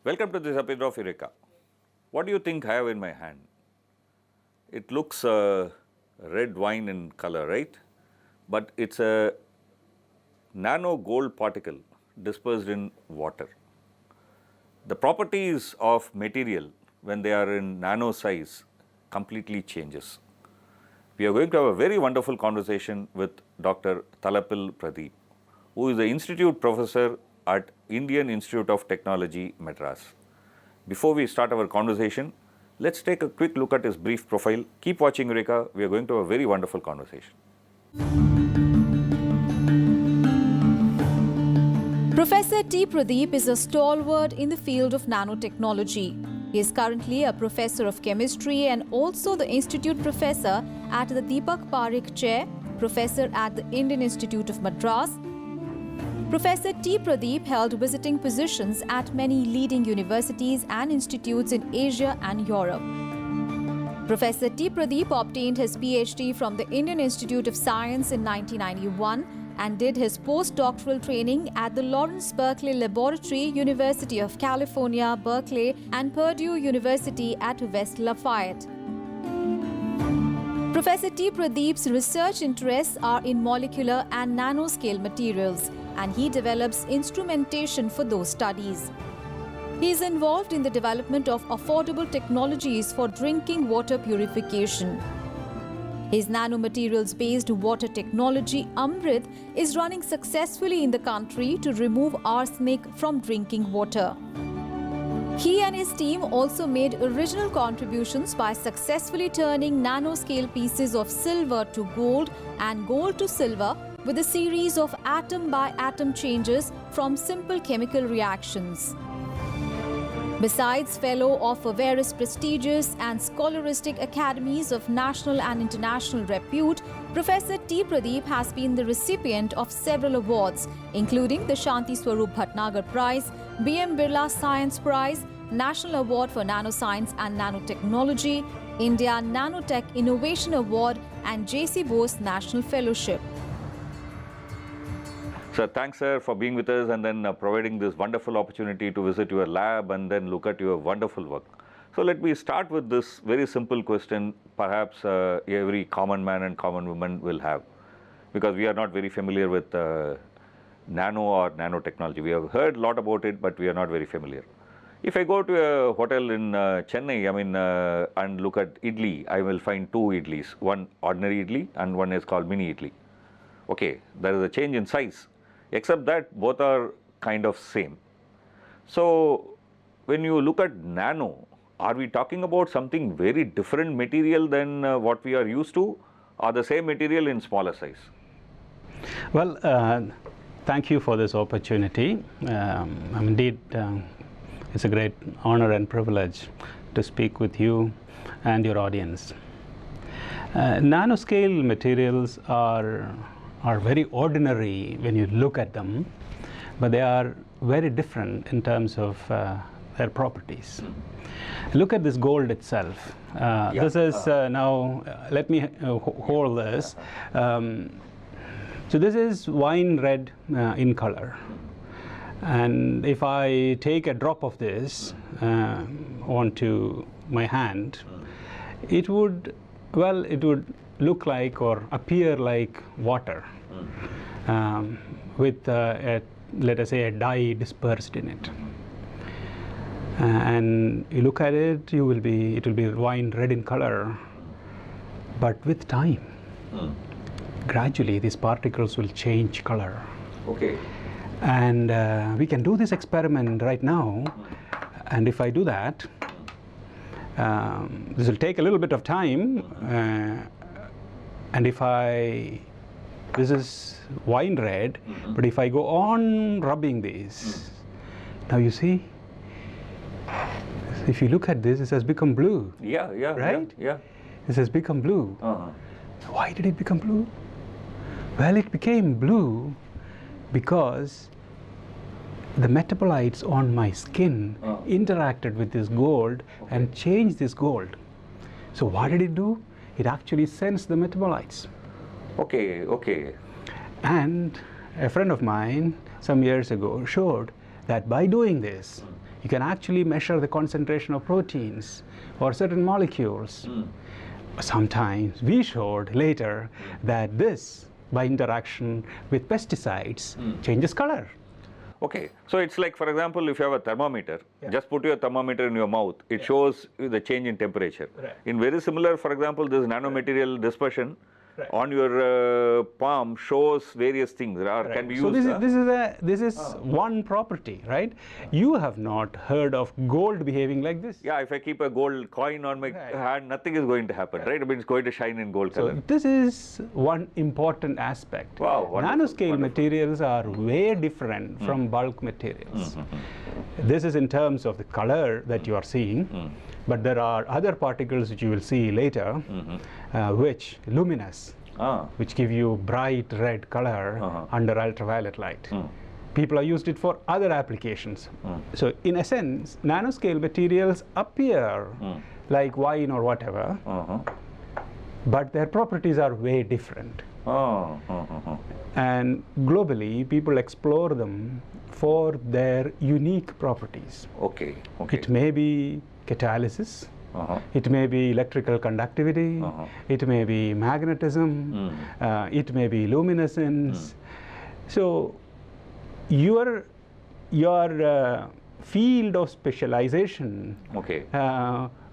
Welcome to this episode of Eureka. What do you think I have in my hand? It looks red wine in color, right? But it's a nano gold particle dispersed in water. The properties of material when they are in nano size completely changes. We are going to have a very wonderful conversation with Dr. Pradeep, who is the Institute Professor at Indian Institute of Technology, Madras. Before we start our conversation, let's take a quick look at his brief profile. Keep watching Eureka. We are going to have a very wonderful conversation. Professor T. Pradeep is a stalwart in the field of nanotechnology. He is currently a professor of chemistry and also the Institute Professor at the Deepak Parekh Chair, Professor at the Indian Institute of Madras. Professor T. Pradeep held visiting positions at many leading universities and institutes in Asia and Europe. Professor T. Pradeep obtained his PhD from the Indian Institute of Science in 1991 and did his postdoctoral training at the Lawrence Berkeley Laboratory, University of California, Berkeley, and Purdue University at West Lafayette. Professor T. Pradeep's research interests are in molecular and nanoscale materials, and he develops instrumentation for those studies. He is involved in the development of affordable technologies for drinking water purification. His nanomaterials-based water technology, Amrit, is running successfully in the country to remove arsenic from drinking water. He and his team also made original contributions by successfully turning nanoscale pieces of silver to gold and gold to silver with a series of atom-by-atom changes from simple chemical reactions. Besides fellow of various prestigious and scholaristic academies of national and international repute, Professor T. Pradeep has been the recipient of several awards, including the Shanti Swarup Bhatnagar Prize, B.M. Birla Science Prize, National Award for Nanoscience and Nanotechnology, India Nanotech Innovation Award, and J.C. Bose National Fellowship. So thanks, sir, for being with us and then providing this wonderful opportunity to visit your lab and then look at your wonderful work. So let me start with this very simple question, perhaps every common man and common woman will have, because we are not very familiar with nano or nanotechnology. We have heard a lot about it, but we are not very familiar. If I go to a hotel in Chennai, and look at idli, I will find two idlis, one ordinary idli and one is called mini idli. Okay, there is a change in size, except that both are kind of same. So when you look at nano, are we talking about something very different material than what we are used to, or the same material in smaller size? Well, thank you for this opportunity. Indeed, it's a great honor and privilege to speak with you and your audience. Nanoscale materials are very ordinary when you look at them, but they are very different in terms of their properties. Look at this gold itself. This is now, let me hold this. So this is wine red in color. And if I take a drop of this onto my hand, it would look like or appear like water with let us say a dye dispersed in it. And you look at it, it will be wine red in color, but with time, gradually these particles will change color. Okay. And we can do this experiment right now, and if I do that, this will take a little bit of time, and this is wine red, but if I go on rubbing these, now you see, if you look at this, it has become blue. Yeah, right? Yeah. This has become blue. Why did it become blue? Well, it became blue because the metabolites on my skin interacted with this gold and changed this gold. So what did it do? It actually sensed the metabolites. Okay. And a friend of mine some years ago showed that by doing this, You can actually measure the concentration of proteins or certain molecules. Sometimes we showed later that this, by interaction with pesticides, changes color. Okay, so it's like, for example, if you have a thermometer, just put your thermometer in your mouth, it shows the change in temperature. In very similar, for example, this nanomaterial dispersion on your palm shows various things, or can be used. So this is one property, right? You have not heard of gold behaving like this. Yeah, if I keep a gold coin on my hand, nothing is going to happen, right? I mean, it's going to shine in gold color. So this is one important aspect. Wow, Nanoscale materials are way different from bulk materials. This is in terms of the color that you are seeing. But there are other particles which you will see later, which luminous, which give you bright red color under ultraviolet light. People have used it for other applications. So in essence, nanoscale materials appear like wine or whatever, but their properties are way different. And globally, people explore them for their unique properties. Okay. It may be catalysis, it may be electrical conductivity, it may be magnetism, it may be luminescence. So your field of specialization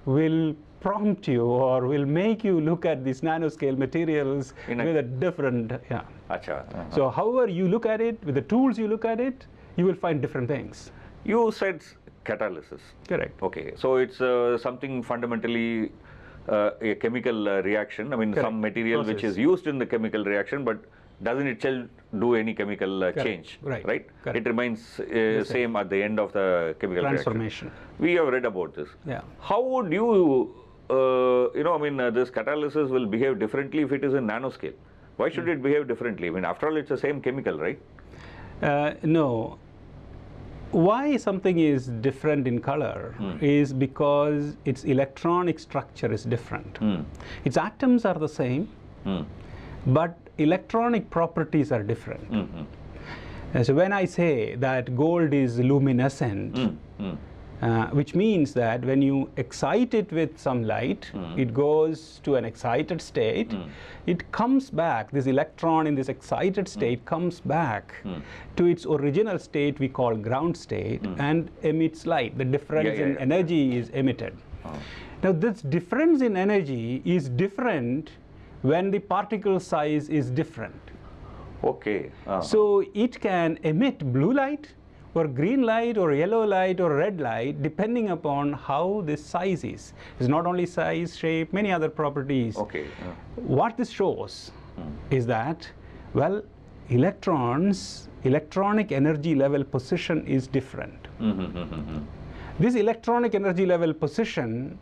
will prompt you or will make you look at these nanoscale materials with a different, So however you look at it, with the tools you look at it, you will find different things. You said catalysis. Correct. Okay, so it's something fundamentally a chemical reaction. I mean, some material which is used in the chemical reaction, but doesn't itself do any chemical change, right? It remains same at the end of the chemical transformation. Reaction. We have read about this. How would you, this catalysis will behave differently if it is in nanoscale? Why should it behave differently? I mean, after all, it's the same chemical, right? No. Why something is different in color is because its electronic structure is different. Its atoms are the same, but electronic properties are different. So when I say that gold is luminescent, which means that when you excite it with some light, it goes to an excited state, it comes back, this electron in this excited state comes back to its original state we call ground state and emits light. The difference in energy is emitted. Now this difference in energy is different when the particle size is different. So it can emit blue light or green light or yellow light or red light depending upon how this size is. It's not only size, shape, many other properties. What this shows is that, well, electronic energy level position is different. This electronic energy level position,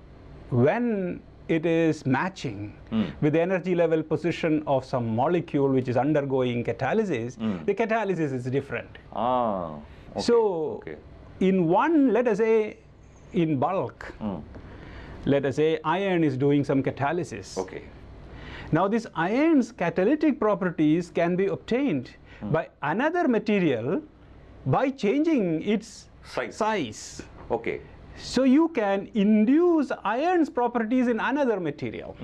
when it is matching with the energy level position of some molecule which is undergoing catalysis, the catalysis is different. In one, let us say, in bulk, let us say iron is doing some catalysis. Now this iron's catalytic properties can be obtained by another material by changing its size. So you can induce iron's properties in another material.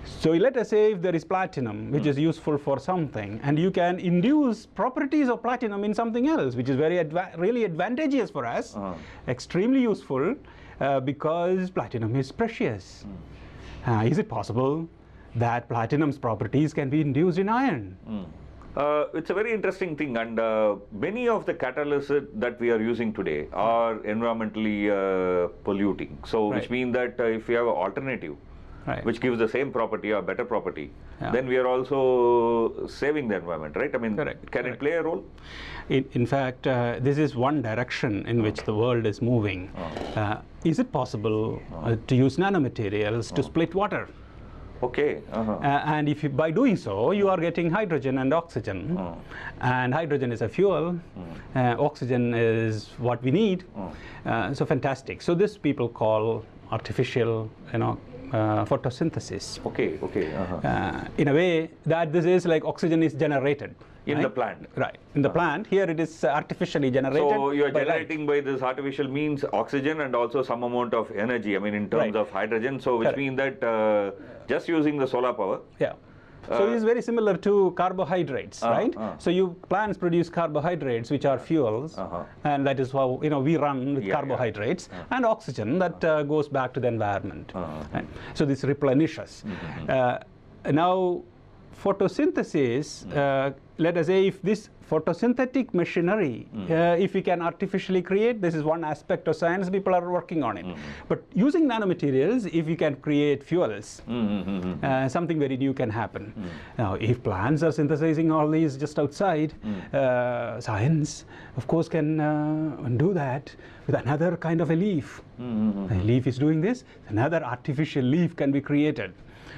So let us say if there is platinum, which is useful for something, and you can induce properties of platinum in something else, which is really advantageous for us, extremely useful, because platinum is precious. Is it possible that platinum's properties can be induced in iron? It's a very interesting thing, and many of the catalysts that we are using today are environmentally polluting. So which means that if we have an alternative, which gives the same property or better property, then we are also saving the environment, right? I mean, can it play a role? In fact, this is one direction in which the world is moving. Is it possible to use nanomaterials to split water? And if you, by doing so, you are getting hydrogen and oxygen, and hydrogen is a fuel, oxygen is what we need, so fantastic. So this people call artificial, photosynthesis. In a way that this is like oxygen is generated. In the plant. Right. In the plant. Here it is artificially generated. So you are by generating by this artificial means oxygen and also some amount of energy, I mean in terms of hydrogen. So which means that just using the solar power. Yeah. So it is very similar to carbohydrates, right? So plants produce carbohydrates, which are fuels, and that is how we run with carbohydrates, and oxygen that goes back to the environment. Right? So this replenishes. Now, photosynthesis. Let us say if this photosynthetic machinery, if we can artificially create, this is one aspect of science, people are working on it. But using nanomaterials, if we can create fuels, something very new can happen. Now, if plants are synthesizing all these just outside, science, of course, can do that with another kind of a leaf. A leaf is doing this, another artificial leaf can be created.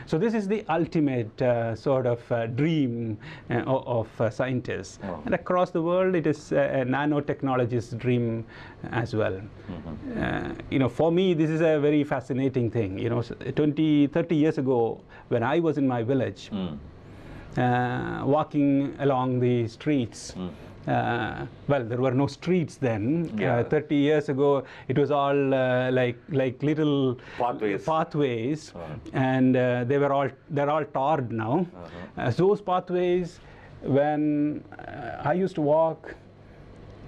So this is the ultimate sort of dream of scientists. And across the world, it is a nanotechnologist's dream as well. For me, this is a very fascinating thing. 20, 30 years ago, when I was in my village, walking along the streets, well, there were no streets then. 30 years ago, it was all like little pathways, and they're all tarred now. Those pathways, when I used to walk,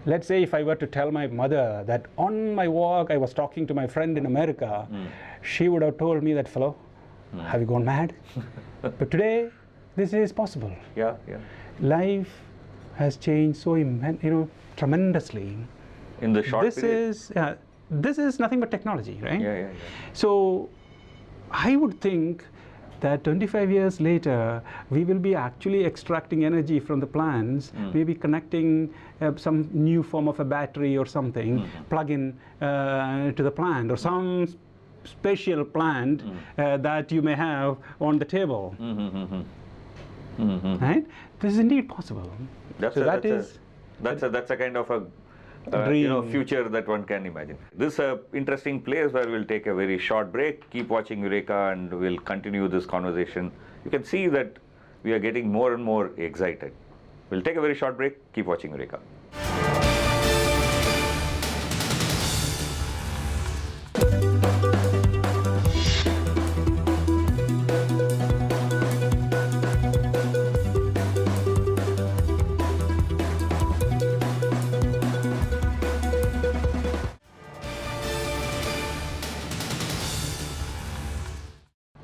let's say if I were to tell my mother that on my walk I was talking to my friend in America, she would have told me that, fellow, have you gone mad? But today, this is possible. Life has changed so tremendously. In the short period. This is nothing but technology, right? So I would think that 25 years later, we will be actually extracting energy from the plants, maybe connecting some new form of a battery or something, plug in to the plant, or some special plant that you may have on the table. Right? This is indeed possible. That's a kind of a future that one can imagine. This is an interesting place where we'll take a very short break. Keep watching Eureka and we'll continue this conversation. You can see that we are getting more and more excited. We'll take a very short break. Keep watching Eureka.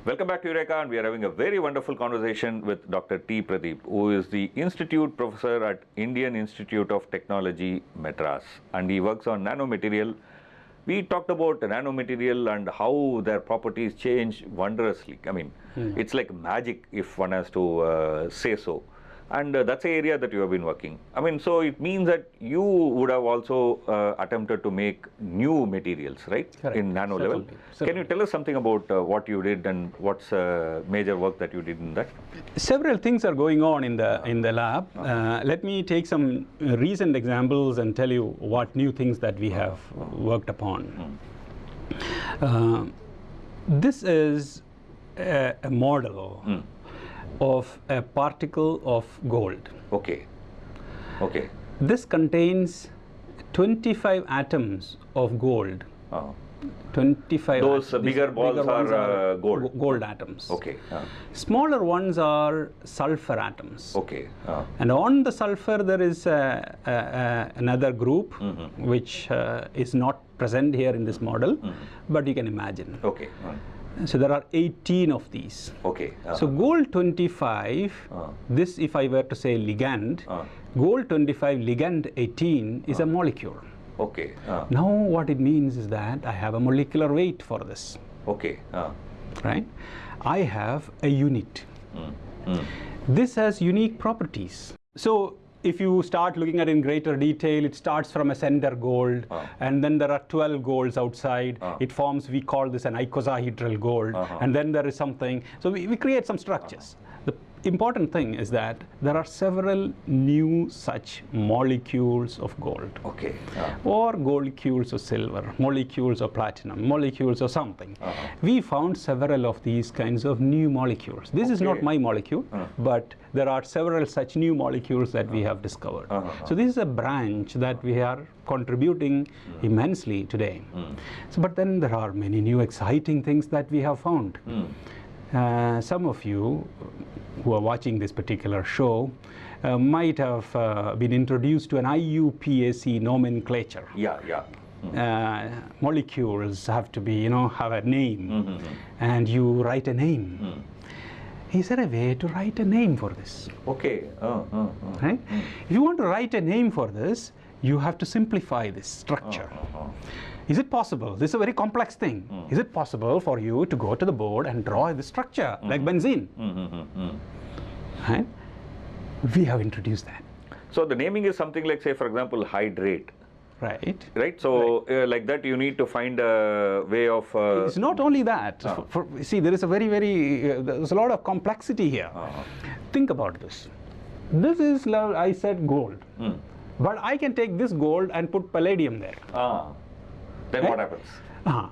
Welcome back to Eureka, and we are having a very wonderful conversation with Dr.T. Pradeep, who is the Institute Professor at Indian Institute of Technology, Madras, and he works on nanomaterial. We talked about nanomaterial and how their properties change wondrously. I mean, it's like magic, if one has to say so. And that's an area that you have been working. I mean, so it means that you would have also attempted to make new materials, right? Correct. In nano level. Can you tell us something about what you did and what's major work that you did in that? Several things are going on in the lab. Let me take some recent examples and tell you what new things that we have worked upon. This is a model of a particle of gold. Okay. This contains 25 atoms of gold. 25. Those bigger balls are gold. Gold atoms. Okay. Smaller ones are sulfur atoms. Okay. And on the sulfur there is another group which is not present here in this model, but you can imagine. Okay. So there are 18 of these. Okay. So gold 25, this if I were to say ligand, gold 25 ligand 18 is a molecule. Okay. Now what it means is that I have a molecular weight for this. Okay. Right? I have a unit. This has unique properties. So if you start looking at it in greater detail, it starts from a center gold, and then there are 12 golds outside. It forms, we call this an icosahedral gold, and then there is something. So we create some structures. important thing is that there are several new such molecules of gold. Okay. Or molecules of silver, molecules of platinum, molecules of something. We found several of these kinds of new molecules. This is not my molecule, but there are several such new molecules that we have discovered. So this is a branch that we are contributing immensely today. So, but then there are many new exciting things that we have found. Some of you who are watching this particular show might have been introduced to an IUPAC nomenclature. Molecules have to be, have a name, and you write a name. Is there a way to write a name for this? Okay. Right? If you want to write a name for this, you have to simplify this structure. Is it possible? This is a very complex thing. Is it possible for you to go to the board and draw the structure like benzene? Right? We have introduced that. So the naming is something like, say, for example, hydrate. Right. Right. So like that, you need to find a way of. It's not only that. See, there is a there's a lot of complexity here. Think about this. This is, I said, gold. But I can take this gold and put palladium there. Then what happens? A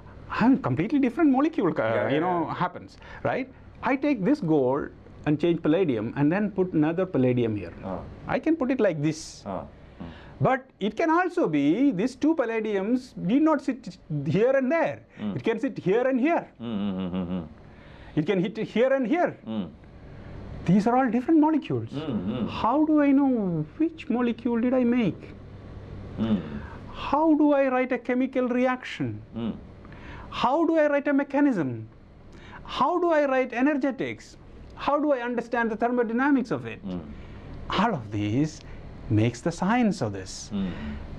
completely different molecule, happens, right? I take this gold and change palladium and then put another palladium here. I can put it like this. But it can also be these two palladiums need not sit here and there. It can sit here and here. It can hit here and here. These are all different molecules. How do I know which molecule did I make? How do I write a chemical reaction? How do I write a mechanism? How do I write energetics? How do I understand the thermodynamics of it? All of these makes the science of this.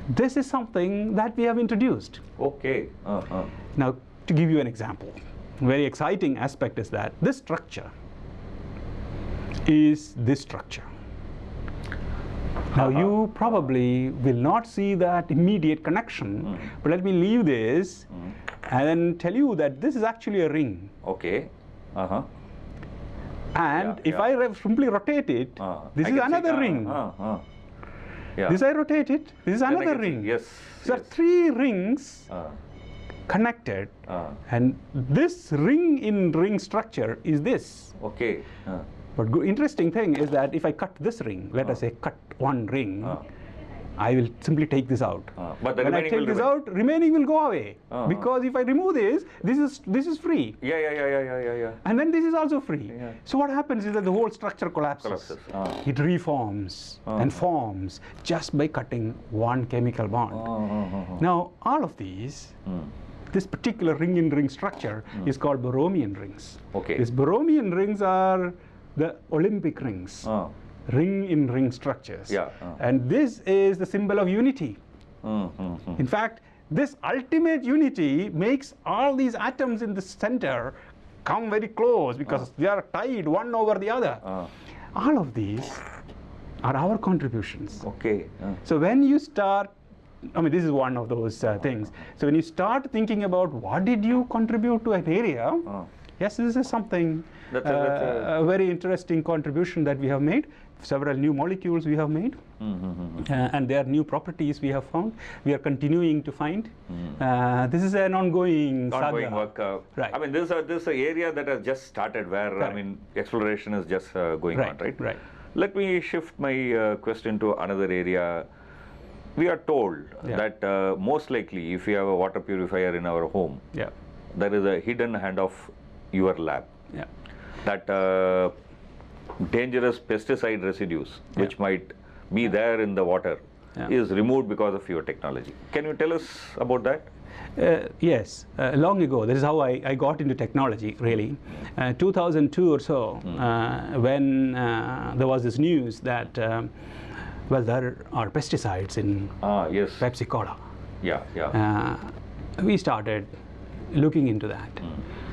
This is something that we have introduced. Okay. Now, to give you an example, a very exciting aspect is that this structure is this structure. Now, you probably will not see that immediate connection, but let me leave this and then tell you that this is actually a ring. Okay. And if I simply rotate it, this is another ring. This I rotate it, this is another ring. Yes. So three rings connected, and this ring in ring structure is this. Okay. But interesting thing is that if I cut this ring, let us say cut one ring, I will simply take this out. But the when I take this out, remaining will go away. Because if I remove this, this is free. Yeah. And then this is also free. So what happens is that the whole structure collapses. It reforms and forms just by cutting one chemical bond. Now, all of these, this particular ring-in-ring structure is called Borromean rings. Okay. These Borromean rings are the Olympic rings. Ring-in-ring structures. And this is the symbol of unity. In fact, this ultimate unity makes all these atoms in the center come very close because they are tied one over the other. All of these are our contributions. Okay. So when you start, this is one of those things. So when you start thinking about what did you contribute to an area, yes, this is something, that's a very interesting contribution that we have made. Several new molecules we have made, and their new properties we have found. We are continuing to find. This is an ongoing saga. Work. Right. This is an area that has just started where, exploration is just going on, right? Right. Let me shift my question to another area. We are told that most likely if we have a water purifier in our home, there is a hidden hand of your lab. That dangerous pesticide residues, which might be there in the water, is removed because of your technology. Can you tell us about that? Yes, long ago, that is how I got into technology, really. 2002 or so, when there was this news that, there are pesticides in Pepsi Cola. We started looking into that.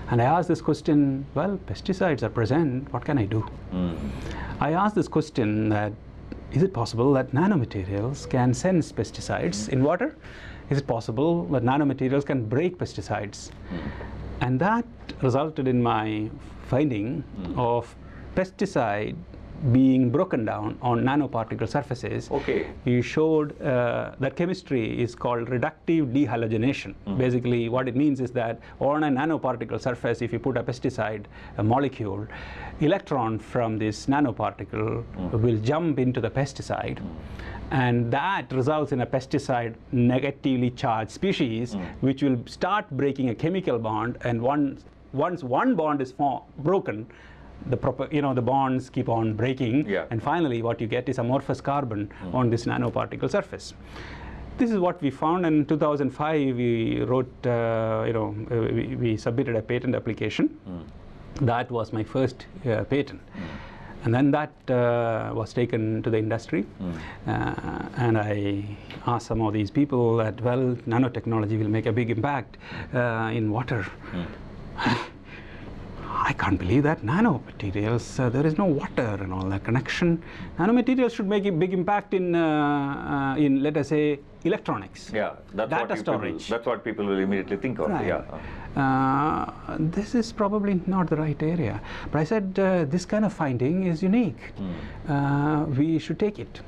And I asked this question, pesticides are present, what can I do? I asked this question that, is it possible that nanomaterials can sense pesticides in water? Is it possible that nanomaterials can break pesticides? And that resulted in my finding of pesticide being broken down on nanoparticle surfaces. Okay. We showed that chemistry is called reductive dehydrogenation. Basically, what it means is that on a nanoparticle surface, if you put a pesticide, a molecule, electron from this nanoparticle will jump into the pesticide. And that results in a pesticide negatively charged species, which will start breaking a chemical bond. And once one bond is broken, the bonds keep on breaking. Yeah. And finally, what you get is amorphous carbon on this nanoparticle surface. This is what we found. In 2005, we wrote, we submitted a patent application. That was my first patent. And then that was taken to the industry. And I asked some of these people that, well, nanotechnology will make a big impact in water. I can't believe that. Nanomaterials, there is no water and all that connection. Nanomaterials should make a big impact in let us say, electronics. Yeah, data storage. That's what people will immediately think of. Right. Yeah. This is probably not the right area. But I said, this kind of finding is unique. We should take it.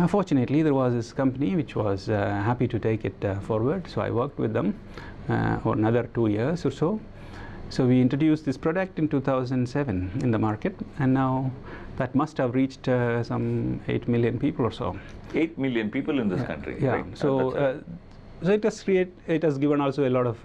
Fortunately, there was this company which was happy to take it forward. So I worked with them for another 2 years or so. So we introduced this product in 2007 in the market, and now that must have reached some 8 million people or so. 8 million people in this country. Yeah. Right? So, so it has given also a lot of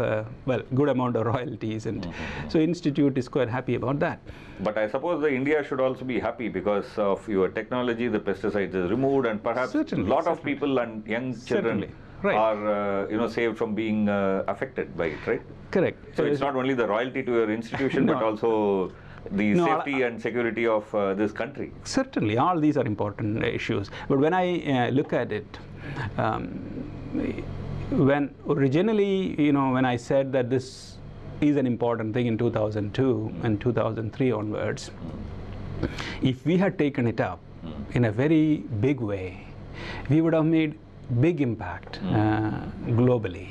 good amount of royalties, and so Institute is quite happy about that. But I suppose India should also be happy because of your technology. The pesticides is removed, and perhaps a lot of people and young children are saved from being affected by it, right? Correct. So it's not only the royalty to your institution, but also the safety and security of this country. Certainly, all these are important issues. But when I look at it, when originally, when I said that this is an important thing in 2002 and 2003 onwards, if we had taken it up in a very big way, we would have made big impact globally.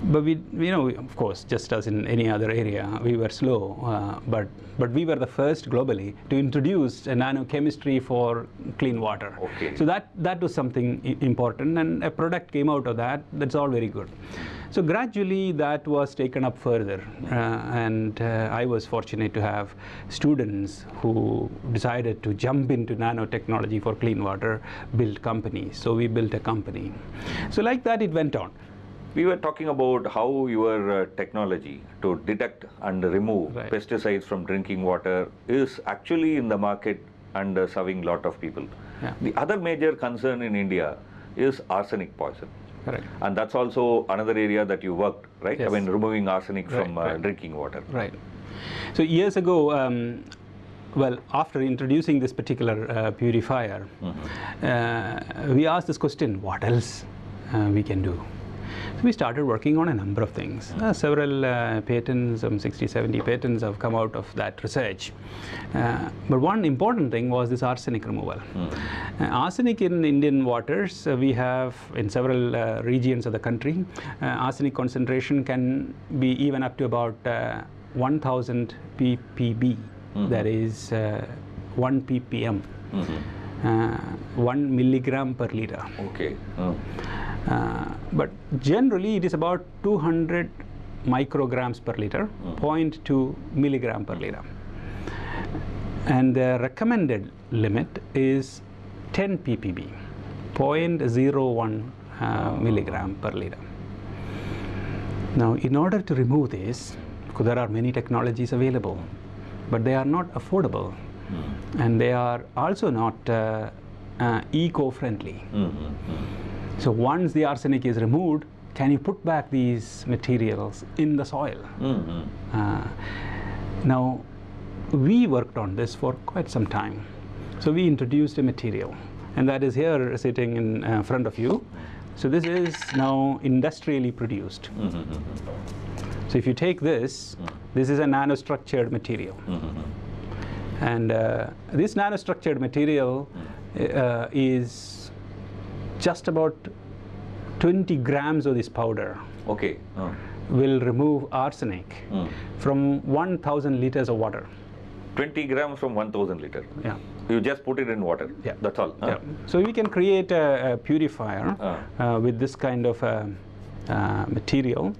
But we, of course, just as in any other area, we were slow. But we were the first globally to introduce a nanochemistry for clean water. Okay. So that was something important, and a product came out of that. That's all very good. So gradually that was taken up further, and I was fortunate to have students who decided to jump into nanotechnology for clean water, build companies. So we built a company. So like that it went on. We were talking about how your technology to detect and remove pesticides from drinking water is actually in the market and serving a lot of people. Yeah. The other major concern in India is arsenic poison. Correct. And that's also another area that you worked, right? Yes. I mean, removing arsenic from drinking water. Right. So years ago, after introducing this particular purifier, we asked this question, what else we can do? So we started working on a number of things. Several patents, some 60, 70 patents have come out of that research. But one important thing was this arsenic removal. Arsenic in Indian waters, we have in several regions of the country, arsenic concentration can be even up to about 1000 ppb, that is 1 ppm. 1 milligram per liter. Okay. But generally it is about 200 micrograms per liter, 0.2 milligram per liter. And the recommended limit is 10 ppb, 0.01 milligram per liter. Now, in order to remove this, because there are many technologies available, but they are not affordable, and they are also not eco-friendly. So once the arsenic is removed, can you put back these materials in the soil? Now, we worked on this for quite some time. So we introduced a material, and that is here sitting in front of you. So this is now industrially produced. So if you take this, this is a nanostructured material. And this nanostructured material is just about 20 grams of this powder. Okay. Will remove arsenic from 1000 liters of water. 20 grams from 1000 liter. Yeah. You just put it in water. Yeah. That's all. Yeah. So we can create a purifier with this kind of material,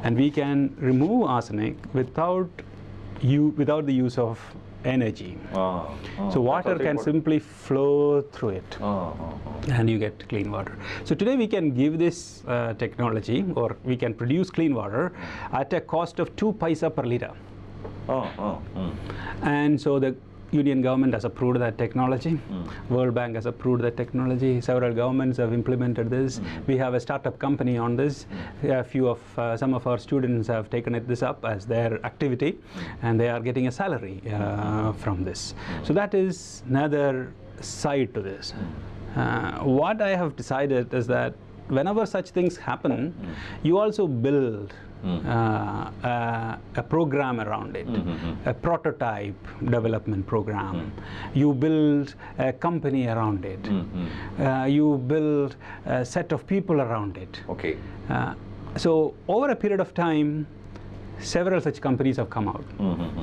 and we can remove arsenic without the use of energy. So water can simply flow through it, and you get clean water. So today we can give this technology, or we can produce clean water at a cost of 2 paisa per liter. And so the Union government has approved that technology. World Bank has approved that technology. Several governments have implemented this. We have a startup company on this. Some of our students have taken this up as their activity, and they are getting a salary from this. So that is another side to this. What I have decided is that whenever such things happen, you also build a program around it, a prototype development program. You build a company around it. You build a set of people around it. Okay. So over a period of time, several such companies have come out.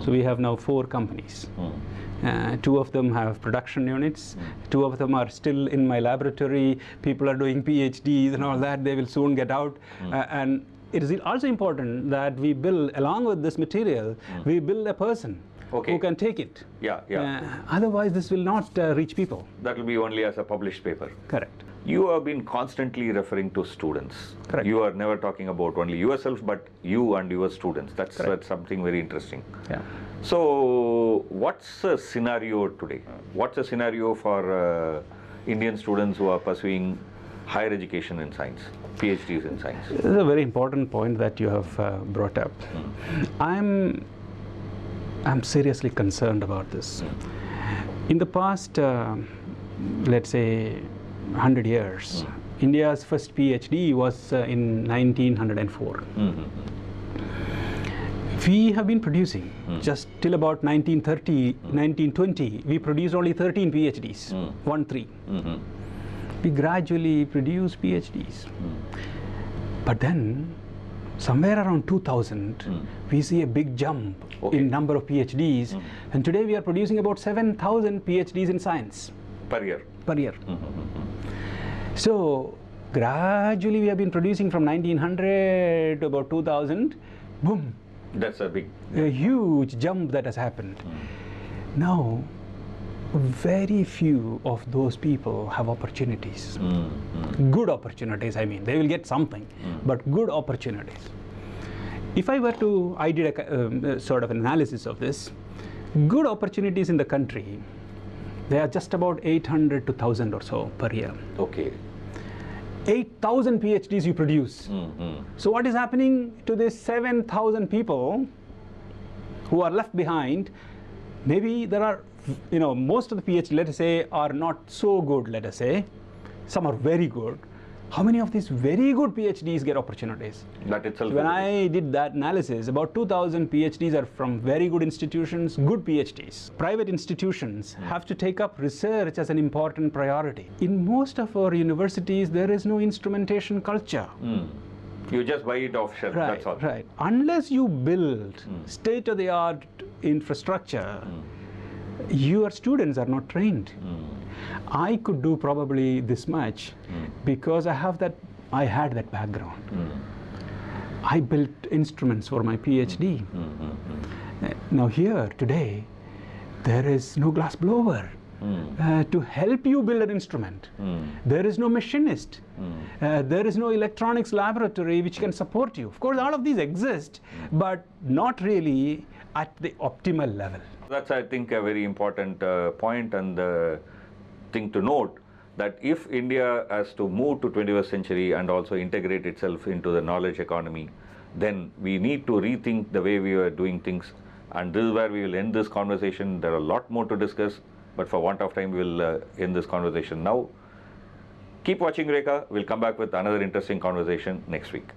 So we have now 4 companies. 2 of them have production units. 2 of them are still in my laboratory. People are doing PhDs and all that. They will soon get out. And it is also important that we build, along with this material, we build a person who can take it. Otherwise, this will not reach people. That will be only as a published paper. Correct. You have been constantly referring to students. Correct. You are never talking about only yourself, but you and your students. That's something very interesting. Yeah. So, what's the scenario today? What's the scenario for Indian students who are pursuing higher education in science, PhDs in science? This is a very important point that you have brought up. I'm seriously concerned about this. In the past, let's say, 100 years, India's first PhD was in 1904. We have been producing just till about 1930, 1920, we produced only 13 PhDs, 1-3. We gradually produce PhDs. But then, somewhere around 2000, we see a big jump in number of PhDs, and today we are producing about 7,000 PhDs in science. Per year? Per year. So, gradually we have been producing from 1900 to about 2000, boom. That's a huge jump that has happened. Now, very few of those people have opportunities. Good opportunities, I mean. They will get something, but good opportunities. If I were to, I did a sort of analysis of this, good opportunities in the country, they are just about 800 to 1,000 or so per year. Okay. 8,000 PhDs you produce. So what is happening to these 7,000 people who are left behind? Maybe there are, most of the PhDs, let us say, are not so good, let us say. Some are very good. How many of these very good PhDs get opportunities? That itself. When I did that analysis, about 2,000 PhDs are from very good institutions, good PhDs. Private institutions have to take up research as an important priority. In most of our universities, there is no instrumentation culture. You just buy it off shelf, that's all. Right. Unless you build state-of-the-art infrastructure, your students are not trained. I could do probably this much because I had that background. I built instruments for my PhD. Now here, today, there is no glass blower to help you build an instrument. There is no machinist. There is no electronics laboratory which can support you. Of course, all of these exist, but not really at the optimal level. That's, I think, a very important point and thing to note, that if India has to move to 21st century and also integrate itself into the knowledge economy, then we need to rethink the way we are doing things. And this is where we will end this conversation. There are a lot more to discuss, but for want of time, we will end this conversation now. Keep watching Eureka. We'll come back with another interesting conversation next week.